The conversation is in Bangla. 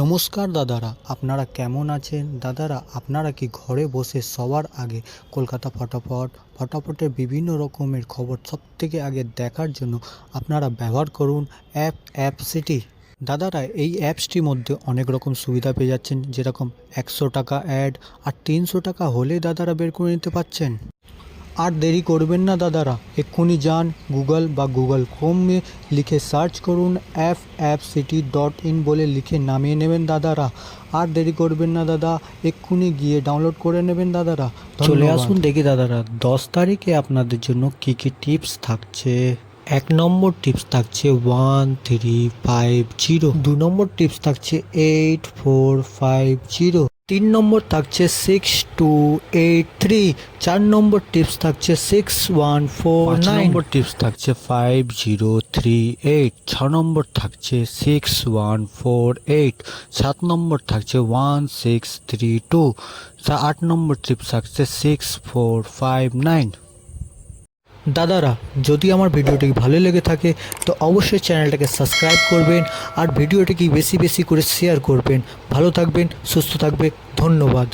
নমস্কার দাদারা, আপনারা কেমন আছেন? দাদারা, আপনারা কি ঘরে বসে সবার আগে কলকাতা ফটাফটের বিভিন্ন রকমের খবর সবথেকে আগে দেখার জন্য আপনারা ব্যবহার করুন অ্যাপ সিটি। দাদারা, এই অ্যাপসটির মধ্যে অনেক রকম সুবিধা পেয়ে যাচ্ছেন, যেরকম 100 টাকা অ্যাড আর 300 টাকা হলে দাদারা বের করে নিতে পারছেন। আর দেরি করবেন না দাদারা, এক্ষুনি যান গুগল বা গুগল ক্রোমে লিখে সার্চ করুন FFCity.in বলে লিখে নামিয়ে নেবেন দাদারা। আর দেরি করবেন না দাদা, এক্ষুনি গিয়ে ডাউনলোড করে নেবেন দাদারা। চলে আসুন দেখি দাদারা 10 তারিখে আপনাদের জন্য কী কী টিপস থাকছে। 1 নম্বর টিপস থাকছে 1350। 2 নম্বর টিপস থাকছে 8450। 3 নম্বর থাকছে 6283। 4 নম্বর টিপস থাকছে 6149। 5 নম্বর টিপস থাকছে 5038। 6 নম্বর থাকছে 6148। 7 নম্বর থাকছে 1632। 8 নম্বর টিপস থাকছে 6459। দাদারা, যদি আমার ভিডিওটি ভালো লেগে থাকে তো অবশ্যই চ্যানেলটাকে সাবস্ক্রাইব করবেন আর ভিডিওটিকে বেশি বেশি করে শেয়ার করবেন। ভালো থাকবেন, সুস্থ থাকবেন, ধন্যবাদ।